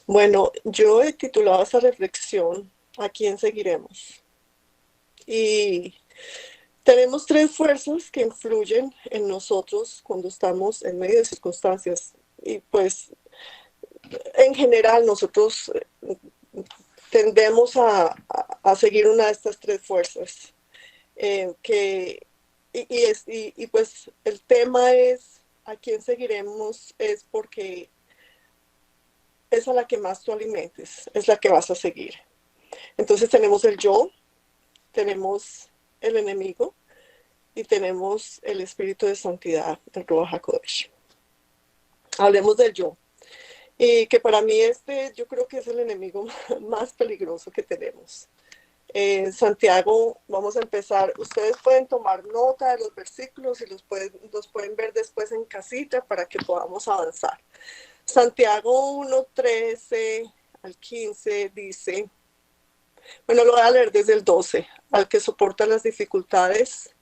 Bueno, yo he titulado esa reflexión ¿A quién seguiremos? Y tenemos tres fuerzas que influyen en nosotros cuando estamos en medio de circunstancias. Y pues en general nosotros tendemos a seguir una de estas tres fuerzas. Que, pues el tema es ¿a quién seguiremos? Es porque es a la que más tú alimentes, es la que vas a seguir. Entonces tenemos el yo, tenemos el enemigo y tenemos el espíritu de santidad, el Ruach HaKodesh. Hablemos del yo. Y que para mí yo creo que es el enemigo más peligroso que tenemos. Santiago, vamos a empezar. Ustedes pueden tomar nota de los versículos y los pueden ver después en casita para que podamos avanzar. Santiago 1:13 al 15 dice, bueno, lo voy a leer desde el 12. Al que soporta las dificultades,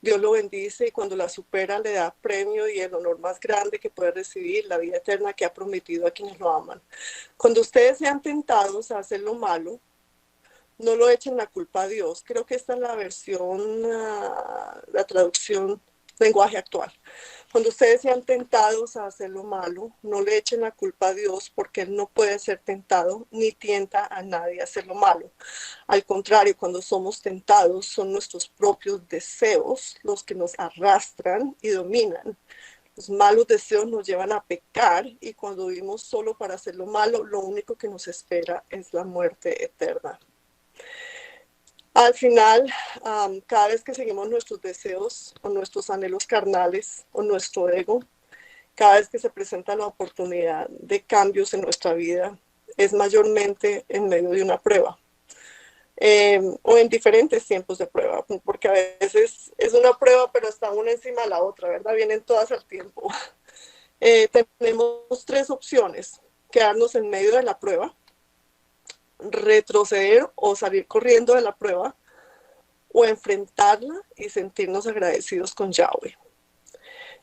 Dios lo bendice y cuando la supera le da premio y el honor más grande que puede recibir, la vida eterna que ha prometido a quienes lo aman. Cuando ustedes sean tentados a hacer lo malo, no lo echen la culpa a Dios. Creo que esta es la versión, la traducción lenguaje actual. Cuando ustedes sean tentados a hacer lo malo, no le echen la culpa a Dios porque Él no puede ser tentado ni tienta a nadie a hacer lo malo. Al contrario, cuando somos tentados, son nuestros propios deseos los que nos arrastran y dominan. Los malos deseos nos llevan a pecar y cuando vivimos solo para hacer lo malo, lo único que nos espera es la muerte eterna. Al final, cada vez que seguimos nuestros deseos o nuestros anhelos carnales o nuestro ego, cada vez que se presenta la oportunidad de cambios en nuestra vida, es mayormente en medio de una prueba. O en diferentes tiempos de prueba, porque a veces es una prueba, pero está una encima de la otra, ¿verdad? Vienen todas al tiempo. Tenemos tres opciones: quedarnos en medio de la prueba, retroceder o salir corriendo de la prueba, o enfrentarla y sentirnos agradecidos con Yahweh.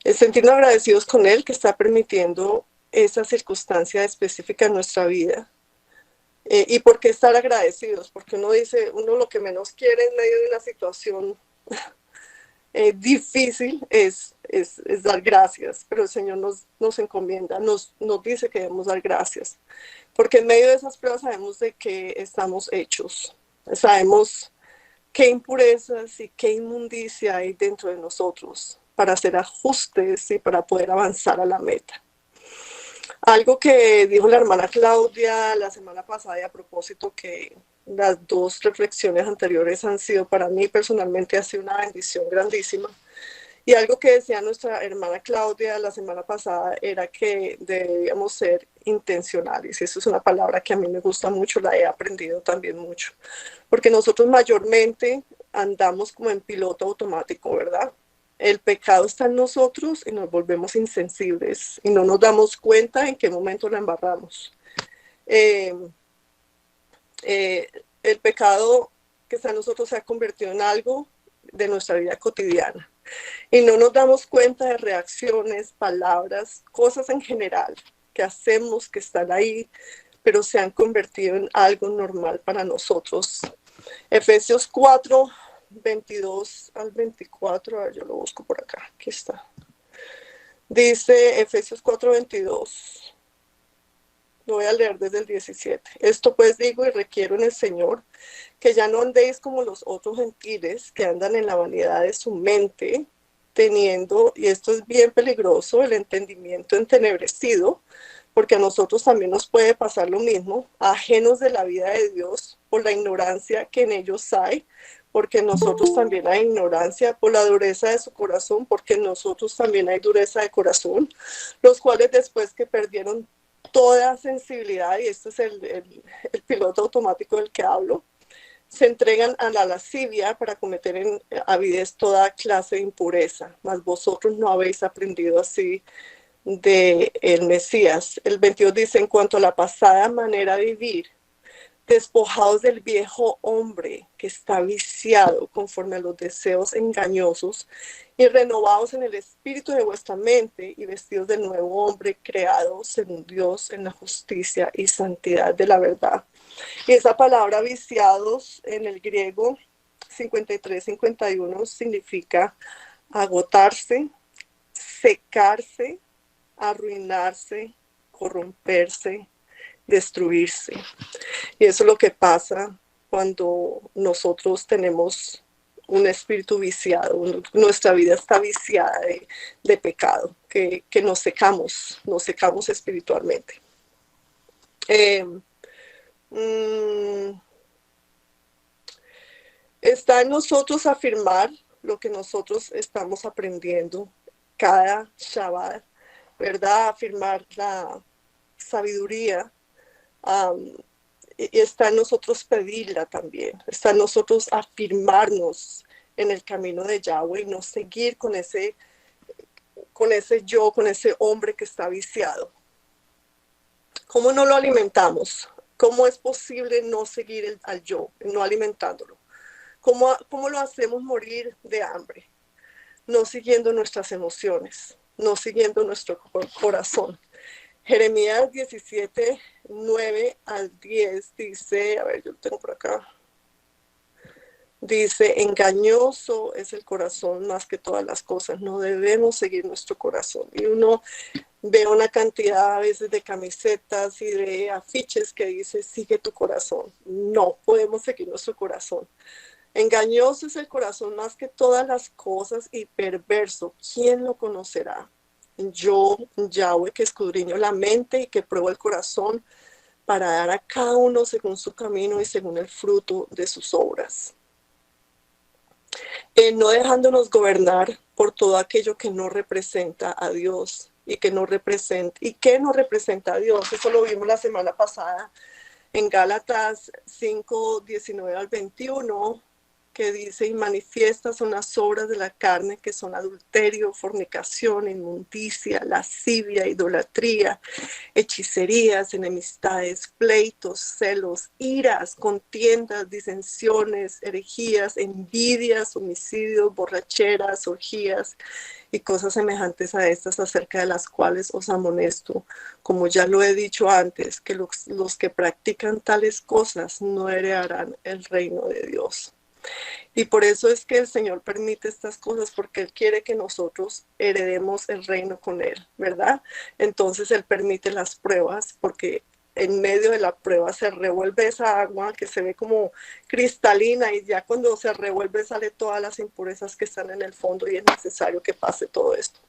El sentirnos agradecidos con Él que está permitiendo esa circunstancia específica en nuestra vida. ¿Y por qué estar agradecidos? Porque uno dice, uno lo que menos quiere en medio de una situación difícil es dar gracias, pero el Señor nos encomienda, nos dice que debemos dar gracias, porque en medio de esas pruebas sabemos de que estamos hechos, sabemos qué impurezas y qué inmundicia hay dentro de nosotros para hacer ajustes y para poder avanzar a la meta. Algo que dijo la hermana Claudia la semana pasada y a propósito que las dos reflexiones anteriores han sido para mí personalmente ha sido una bendición grandísima. Y algo que decía nuestra hermana Claudia la semana pasada era que debíamos ser intencionales. Y eso es una palabra que a mí me gusta mucho, la he aprendido también mucho. Porque nosotros mayormente andamos como en piloto automático, ¿verdad? El pecado está en nosotros y nos volvemos insensibles y no nos damos cuenta en qué momento la embarramos. Eh, el pecado que está en nosotros se ha convertido en algo de nuestra vida cotidiana y no nos damos cuenta de reacciones, palabras, cosas en general que hacemos que están ahí, pero se han convertido en algo normal para nosotros. Efesios 4:22 al 24, a ver, yo lo busco por acá, aquí está. Dice Efesios 4:22, lo voy a leer desde el 17. Esto pues digo y requiero en el Señor, que ya no andéis como los otros gentiles que andan en la vanidad de su mente, teniendo, y esto es bien peligroso, el entendimiento entenebrecido, porque a nosotros también nos puede pasar lo mismo, ajenos de la vida de Dios por la ignorancia que en ellos hay, porque en nosotros también hay ignorancia, por la dureza de su corazón, porque en nosotros también hay dureza de corazón, los cuales después que perdieron toda sensibilidad, y esto es el piloto automático del que hablo, se entregan a la lascivia para cometer en avidez toda clase de impureza, mas vosotros no habéis aprendido así de el Mesías. El 22 dice, en cuanto a la pasada manera de vivir, despojados del viejo hombre que está viciado conforme a los deseos engañosos y renovados en el espíritu de vuestra mente y vestidos del nuevo hombre creado según Dios en la justicia y santidad de la verdad. Y esa palabra viciados en el griego 53-51 significa agotarse, secarse, arruinarse, corromperse, destruirse. Y eso es lo que pasa cuando nosotros tenemos un espíritu viciado, nuestra vida está viciada de pecado, que nos secamos espiritualmente. Está en nosotros afirmar lo que nosotros estamos aprendiendo cada Shabbat, ¿verdad? Afirmar la sabiduría. Y está en nosotros pedirla también, está en nosotros afirmarnos en el camino de Yahweh y no seguir con ese hombre que está viciado. ¿Cómo no lo alimentamos? ¿Cómo es posible no seguir al yo, no alimentándolo? ¿Cómo lo hacemos morir de hambre? No siguiendo nuestras emociones, no siguiendo nuestro corazón. Jeremías 17, 9 al 10 dice, a ver, yo lo tengo por acá. Dice, engañoso es el corazón más que todas las cosas. No debemos seguir nuestro corazón. Y uno ve una cantidad a veces de camisetas y de afiches que dice, sigue tu corazón. No podemos seguir nuestro corazón. Engañoso es el corazón más que todas las cosas y perverso. ¿Quién lo conocerá? Yo, Yahweh, que escudriño la mente y que pruebo el corazón para dar a cada uno según su camino y según el fruto de sus obras. No dejándonos gobernar por todo aquello que no representa a Dios y que no representa a Dios. Eso lo vimos la semana pasada en Gálatas 5, 19 al 21. Que dice, y manifiestas son las obras de la carne, que son adulterio, fornicación, inmundicia, lascivia, idolatría, hechicerías, enemistades, pleitos, celos, iras, contiendas, disensiones, herejías, envidias, homicidios, borracheras, orgías y cosas semejantes a estas, acerca de las cuales os amonesto, como ya lo he dicho antes, que los que practican tales cosas no heredarán el reino de Dios. Y por eso es que el Señor permite estas cosas, porque Él quiere que nosotros heredemos el reino con Él, ¿verdad? Entonces Él permite las pruebas, porque en medio de la prueba se revuelve esa agua que se ve como cristalina y ya cuando se revuelve sale todas las impurezas que están en el fondo y es necesario que pase todo esto.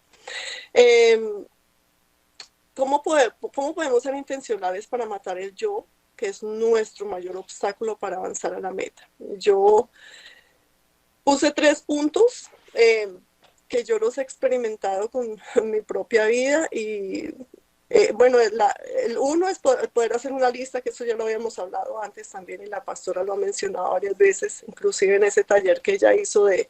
¿Cómo podemos ser intencionales para matar el yo, que es nuestro mayor obstáculo para avanzar a la meta? Yo puse 3 puntos que yo los he experimentado con mi propia vida y bueno, el uno es poder hacer una lista, que eso ya lo habíamos hablado antes también y la pastora lo ha mencionado varias veces, inclusive en ese taller que ella hizo de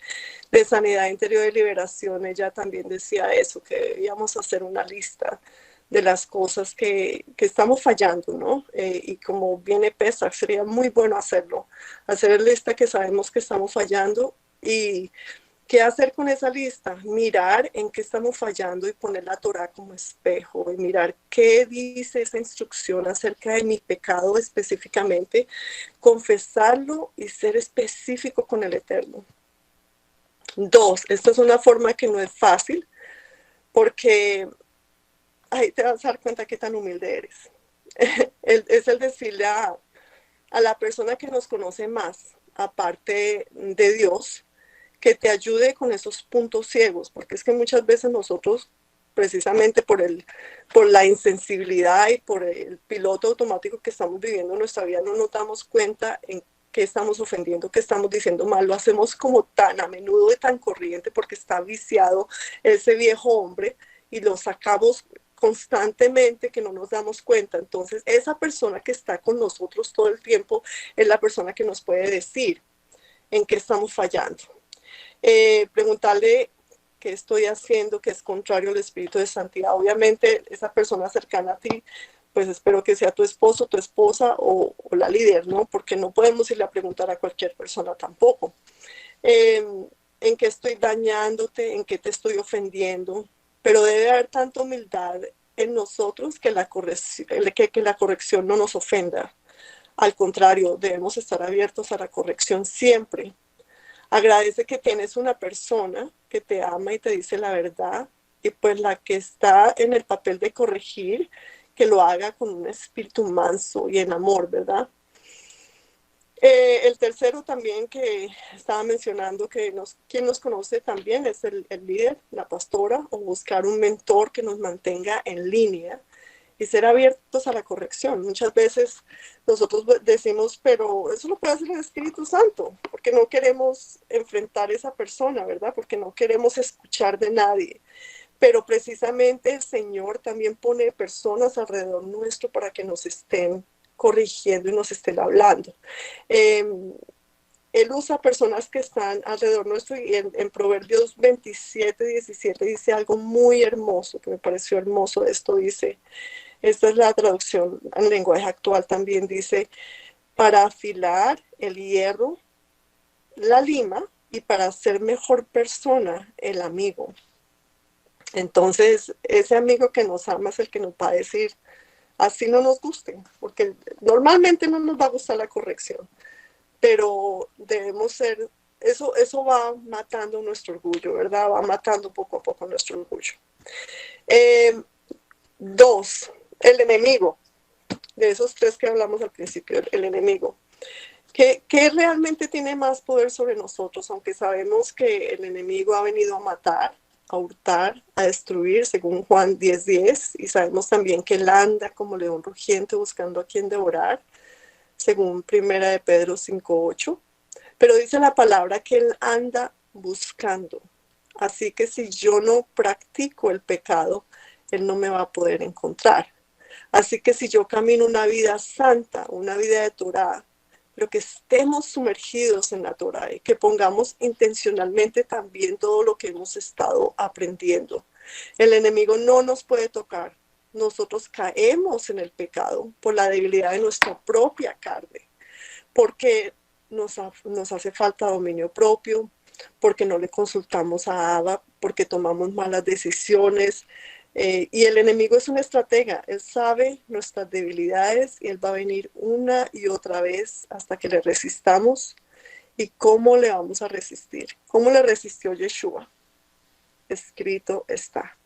sanidad interior y liberación, ella también decía eso, que debíamos hacer una lista de las cosas que estamos fallando, ¿no? Y como viene Pesach, sería muy bueno hacerlo, hacer la lista que sabemos que estamos fallando y qué hacer con esa lista, mirar en qué estamos fallando y poner la Torah como espejo y mirar qué dice esa instrucción acerca de mi pecado específicamente, confesarlo y ser específico con el Eterno. 2, esta es una forma que no es fácil porque ahí te vas a dar cuenta qué tan humilde eres. Es el decirle a la persona que nos conoce más, aparte de Dios, que te ayude con esos puntos ciegos, porque es que muchas veces nosotros, precisamente por la insensibilidad y por el piloto automático que estamos viviendo en nuestra vida, no nos damos cuenta en qué estamos ofendiendo, qué estamos diciendo mal, lo hacemos como tan a menudo y tan corriente porque está viciado ese viejo hombre y lo sacamos constantemente que no nos damos cuenta. Entonces, esa persona que está con nosotros todo el tiempo es la persona que nos puede decir en qué estamos fallando. Preguntarle qué estoy haciendo que es contrario al espíritu de santidad. Obviamente, esa persona cercana a ti pues espero que sea tu esposo, tu esposa o la líder, ¿no? Porque no podemos irle a preguntar a cualquier persona tampoco. Eh, en qué estoy dañándote, en qué te estoy ofendiendo, pero debe haber tanta humildad en nosotros que que la corrección no nos ofenda. Al contrario, debemos estar abiertos a la corrección siempre. Agradece que tienes una persona que te ama y te dice la verdad, y pues la que está en el papel de corregir, que lo haga con un espíritu manso y en amor, ¿verdad? El tercero también que estaba mencionando, quien nos conoce también es el líder, la pastora, o buscar un mentor que nos mantenga en línea y ser abiertos a la corrección. Muchas veces nosotros decimos, pero eso lo puede hacer el Espíritu Santo, porque no queremos enfrentar a esa persona, ¿verdad? Porque no queremos escuchar de nadie. Pero precisamente el Señor también pone personas alrededor nuestro para que nos estén corrigiendo y nos estén hablando. Eh, él usa personas que están alrededor nuestro y en Proverbios 27:17 dice algo muy hermoso, que me pareció hermoso. Esto dice, esta es la traducción al lenguaje actual también, dice, para afilar el hierro, la lima, y para ser mejor persona, el amigo. Entonces, ese amigo que nos ama es el que nos va a decir, así no nos guste, porque normalmente no nos va a gustar la corrección, pero debemos ser, eso va matando nuestro orgullo, ¿verdad? Va matando poco a poco nuestro orgullo. Eh, Dos, el enemigo, de esos tres que hablamos al principio, el enemigo. ¿Qué realmente tiene más poder sobre nosotros? Aunque sabemos que el enemigo ha venido a matar, a hurtar, a destruir, según Juan 10:10, y sabemos también que él anda como león rugiente buscando a quien devorar, según Primera de Pedro 5:8. Pero dice la palabra que él anda buscando. Así que si yo no practico el pecado, él no me va a poder encontrar. Así que si yo camino una vida santa, una vida de Torah, pero que estemos sumergidos en la Torah y que pongamos intencionalmente también todo lo que hemos estado aprendiendo, el enemigo no nos puede tocar. Nosotros caemos en el pecado por la debilidad de nuestra propia carne, porque nos hace falta dominio propio, porque no le consultamos a Abba, porque tomamos malas decisiones. Y el enemigo es un estratega, él sabe nuestras debilidades y él va a venir una y otra vez hasta que le resistamos. ¿Y cómo le vamos a resistir? ¿Cómo le resistió Yeshua? Escrito está.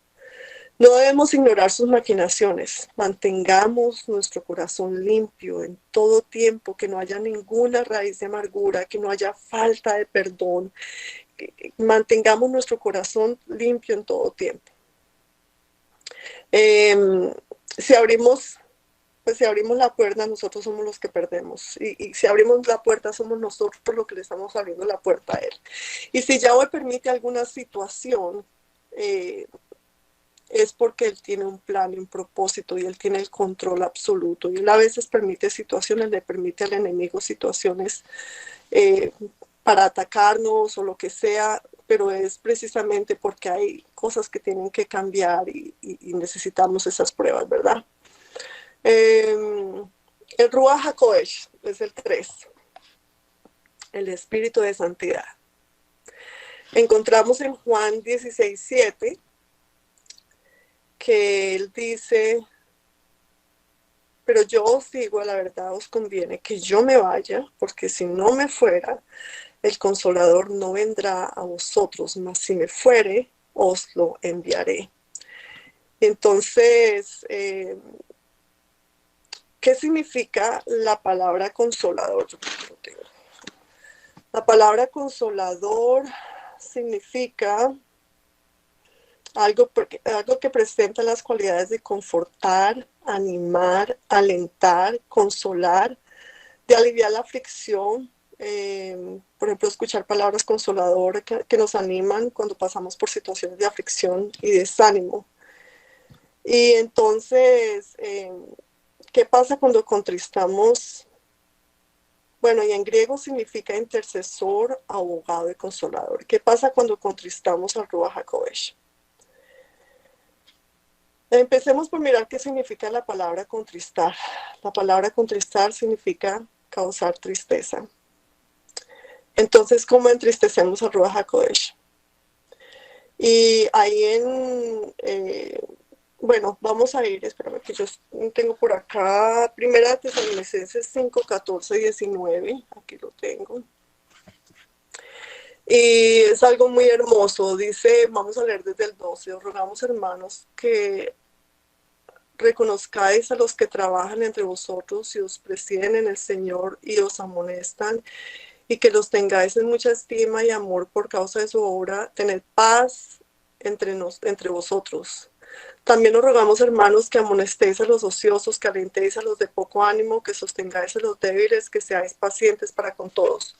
No debemos ignorar sus maquinaciones. Mantengamos nuestro corazón limpio en todo tiempo, que no haya ninguna raíz de amargura, que no haya falta de perdón. Mantengamos nuestro corazón limpio en todo tiempo. Eh, si abrimos, pues si abrimos la puerta, nosotros somos los que perdemos. Y si abrimos la puerta, somos nosotros los que le estamos abriendo la puerta a él. Y si Yahweh permite alguna situación, es porque él tiene un plan y un propósito y él tiene el control absoluto. Y él a veces permite situaciones, le permite al enemigo situaciones eh, para atacarnos o lo que sea, pero es precisamente porque hay cosas que tienen que cambiar y necesitamos esas pruebas, ¿verdad? El Ruach HaKodesh es el 3, el espíritu de santidad. Encontramos en Juan 16:7 que él dice, pero yo os digo, a la verdad os conviene que yo me vaya, porque si no me fuera, el Consolador no vendrá a vosotros, mas si me fuere, os lo enviaré. Entonces, ¿qué significa la palabra consolador? La palabra consolador significa algo que presenta las cualidades de confortar, animar, alentar, consolar, de aliviar la aflicción. Por ejemplo, escuchar palabras consoladoras que nos animan cuando pasamos por situaciones de aflicción y desánimo. Y entonces, ¿qué pasa cuando contristamos? Bueno, y en griego significa intercesor, abogado y consolador. ¿Qué pasa cuando contristamos al Ruach HaKodesh? Empecemos por mirar qué significa la palabra contristar. La palabra contristar significa causar tristeza. Entonces, ¿cómo entristecemos al Ruach HaKodesh? Y ahí bueno, vamos a ir, espérame que yo tengo por acá, Primera Tesalonicenses 5, 14 y 19, aquí lo tengo. Y es algo muy hermoso, dice, vamos a leer desde el 12, os rogamos hermanos que reconozcáis a los que trabajan entre vosotros y os presiden en el Señor y os amonestan, y que los tengáis en mucha estima y amor por causa de su obra, tened paz entre vosotros. También os rogamos, hermanos, que amonestéis a los ociosos, que alentéis a los de poco ánimo, que sostengáis a los débiles, que seáis pacientes para con todos.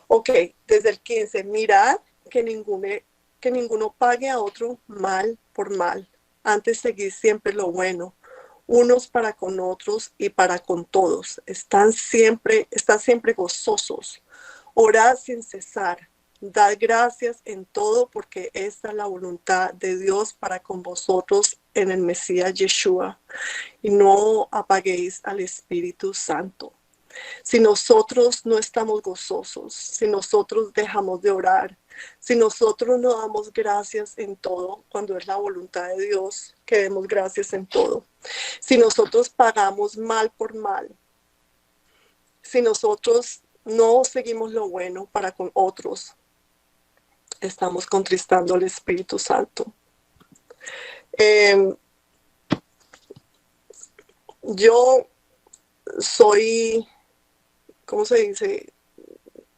Ok, desde el 15, mirad que ninguno pague a otro mal por mal. Antes seguid siempre lo bueno, unos para con otros y para con todos. Están siempre gozosos. Orad sin cesar. Dad gracias en todo porque esta es la voluntad de Dios para con vosotros en el Mesías Yeshua. Y no apaguéis al Espíritu Santo. Si nosotros no estamos gozosos, si nosotros dejamos de orar, si nosotros no damos gracias en todo, cuando es la voluntad de Dios que demos gracias en todo, si nosotros pagamos mal por mal, si nosotros no seguimos lo bueno para con otros, estamos contristando al Espíritu Santo. Yo soy, ¿cómo se dice?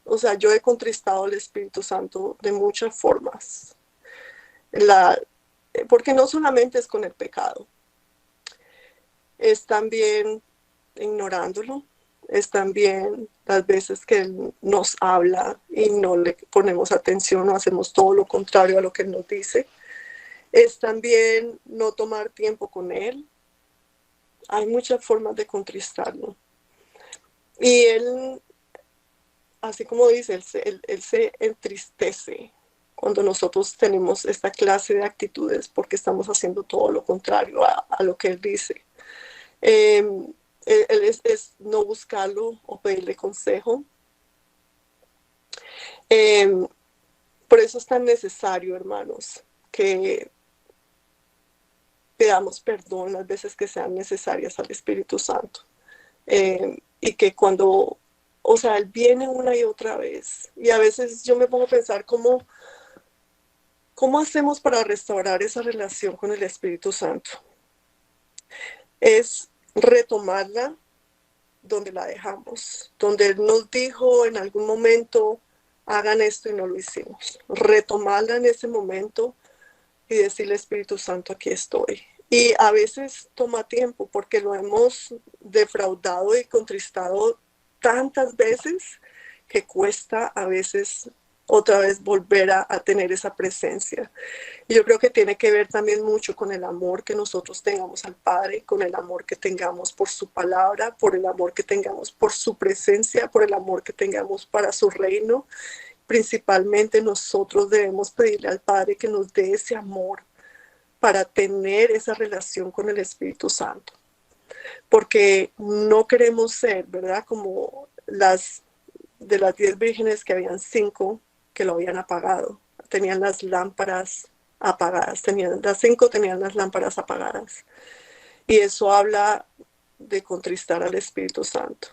O sea, yo he contristado al Espíritu Santo de muchas formas. Porque no solamente es con el pecado, es también ignorándolo, es también las veces que Él nos habla y no le ponemos atención o hacemos todo lo contrario a lo que Él nos dice. Es también no tomar tiempo con Él. Hay muchas formas de contristarlo. Y Él, así como dice, él se entristece cuando nosotros tenemos esta clase de actitudes porque estamos haciendo todo lo contrario a lo que Él dice. Él es no buscarlo o pedirle consejo. Por eso es tan necesario, hermanos, que pedamos perdón las veces que sean necesarias al Espíritu Santo. Y que cuando, o sea, Él viene una y otra vez. Y a veces yo me pongo a pensar cómo hacemos para restaurar esa relación con el Espíritu Santo. Es retomarla donde la dejamos, donde Él nos dijo en algún momento, hagan esto y no lo hicimos. Retomarla en ese momento y decirle, Espíritu Santo, aquí estoy. Y a veces toma tiempo porque lo hemos defraudado y contristado tantas veces que cuesta a veces otra vez volver a tener esa presencia. Y yo creo que tiene que ver también mucho con el amor que nosotros tengamos al Padre, con el amor que tengamos por su palabra, por el amor que tengamos por su presencia, por el amor que tengamos para su reino. Principalmente nosotros debemos pedirle al Padre que nos dé ese amor para tener esa relación con el Espíritu Santo. Porque no queremos ser, ¿verdad? Como de las 10 vírgenes que habían 5 que lo habían apagado. Tenían las lámparas apagadas. Las 5 tenían las lámparas apagadas. Y eso habla de contristar al Espíritu Santo.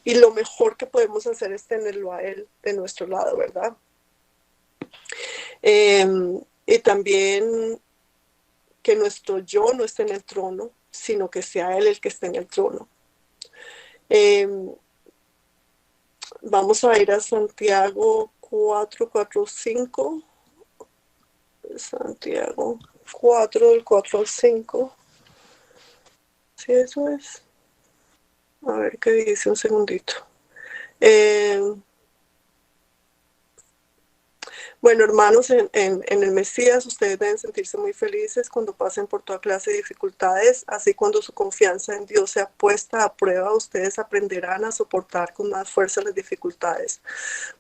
Y lo mejor que podemos hacer es tenerlo a Él de nuestro lado, ¿verdad? Y también que nuestro yo no esté en el trono, sino que sea Él el que esté en el trono. Vamos a ir a Santiago 4:4-5. Santiago 4, del 4 al 5. Sí, eso es. A ver qué dice un segundito. Bueno, hermanos, en el Mesías ustedes deben sentirse muy felices cuando pasen por toda clase de dificultades, así cuando su confianza en Dios sea puesta a prueba, ustedes aprenderán a soportar con más fuerza las dificultades.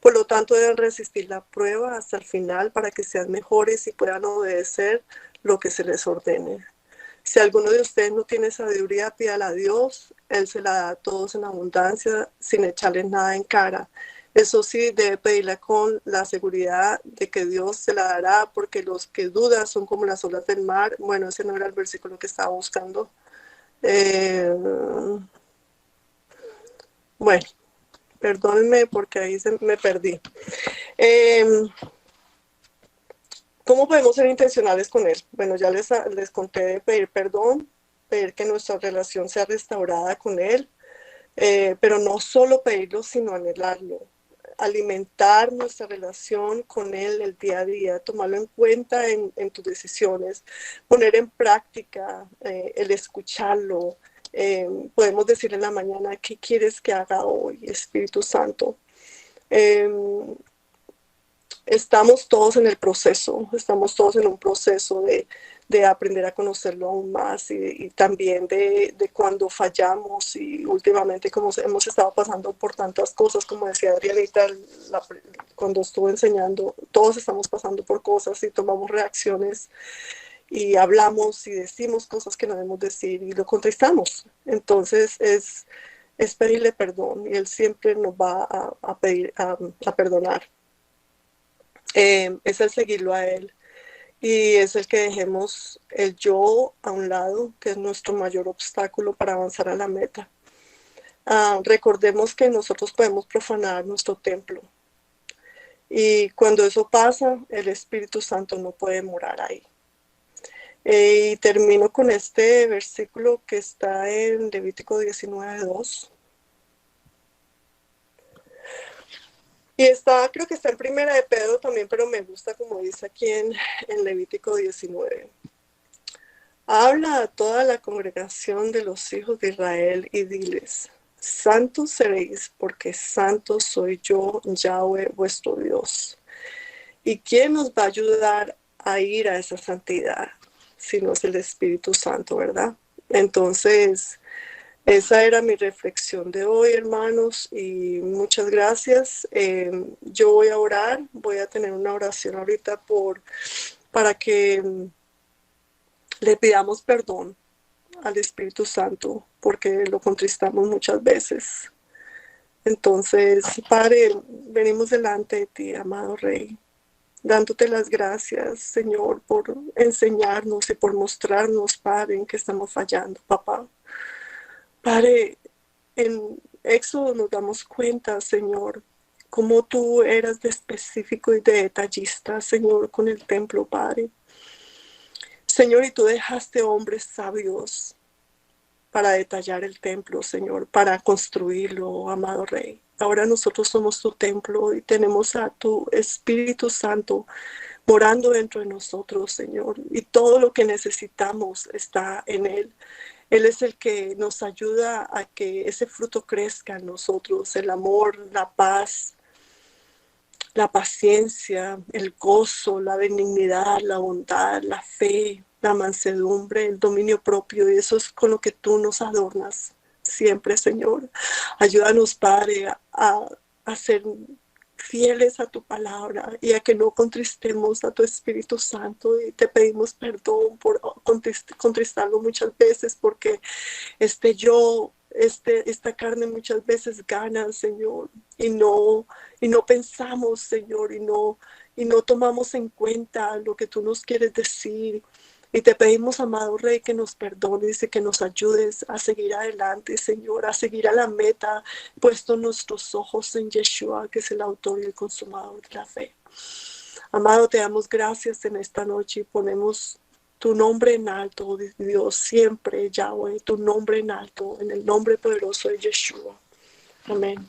Por lo tanto, deben resistir la prueba hasta el final para que sean mejores y puedan obedecer lo que se les ordene. Si alguno de ustedes no tiene sabiduría, pídala a Dios, Él se la da a todos en abundancia, sin echarles nada en cara. Eso sí, debe pedirla con la seguridad de que Dios se la dará, porque los que dudan son como las olas del mar. Bueno, ese no era el versículo que estaba buscando. Bueno, perdónenme porque ahí me perdí. Eh, ¿Cómo podemos ser intencionales con Él? Bueno, ya les conté de pedir perdón, pedir que nuestra relación sea restaurada con Él, pero no solo pedirlo, sino anhelarlo. Alimentar nuestra relación con Él el día a día, tomarlo en cuenta en tus decisiones, poner en práctica el escucharlo. Podemos decir en la mañana, ¿qué quieres que haga hoy, Espíritu Santo? Eh, estamos todos en el proceso, estamos todos en un proceso de aprender a conocerlo aún más y también de cuando fallamos y últimamente como hemos estado pasando por tantas cosas, como decía Adrianita cuando estuvo enseñando, todos estamos pasando por cosas y tomamos reacciones y hablamos y decimos cosas que no debemos decir y lo contestamos. Entonces es pedirle perdón y Él siempre nos va a pedir a perdonar. Es el seguirlo a Él y es el que dejemos el yo a un lado, que es nuestro mayor obstáculo para avanzar a la meta. Recordemos que nosotros podemos profanar nuestro templo y cuando eso pasa, el Espíritu Santo no puede morar ahí. Y termino con este versículo que está en Levítico 19:2. Y está, creo que está en Primera de Pedro también, pero me gusta como dice aquí en Levítico 19. Habla a toda la congregación de los hijos de Israel y diles, santos seréis, porque santo soy yo, Yahweh, vuestro Dios. ¿Y quién nos va a ayudar a ir a esa santidad? Si no es el Espíritu Santo, ¿verdad? Entonces, esa era mi reflexión de hoy, hermanos, y muchas gracias. Yo voy a orar, voy a tener una oración ahorita para que le pidamos perdón al Espíritu Santo, porque lo contristamos muchas veces. Entonces, Padre, venimos delante de ti, amado Rey, dándote las gracias, Señor, por enseñarnos y por mostrarnos, Padre, en que estamos fallando, papá. Padre, en Éxodo nos damos cuenta, Señor, cómo tú eras de específico y de detallista, Señor, con el templo, Padre. Señor, y tú dejaste hombres sabios para detallar el templo, Señor, para construirlo, amado Rey. Ahora nosotros somos tu templo y tenemos a tu Espíritu Santo morando dentro de nosotros, Señor. Y todo lo que necesitamos está en Él. Él es el que nos ayuda a que ese fruto crezca en nosotros, el amor, la paz, la paciencia, el gozo, la benignidad, la bondad, la fe, la mansedumbre, el dominio propio. Y eso es con lo que tú nos adornas siempre, Señor. Ayúdanos, Padre, a ser fieles a tu palabra y a que no contristemos a tu Espíritu Santo. Y te pedimos perdón por contristarlo muchas veces porque esta carne muchas veces gana, Señor, y no pensamos, Señor, y no tomamos en cuenta lo que tú nos quieres decir. Y te pedimos, amado Rey, que nos perdones y que nos ayudes a seguir adelante, Señor, a seguir a la meta, puesto nuestros ojos en Yeshua, que es el autor y el consumador de la fe. Amado, te damos gracias en esta noche y ponemos tu nombre en alto, Dios, siempre, Yahweh, tu nombre en alto, en el nombre poderoso de Yeshua. Amén.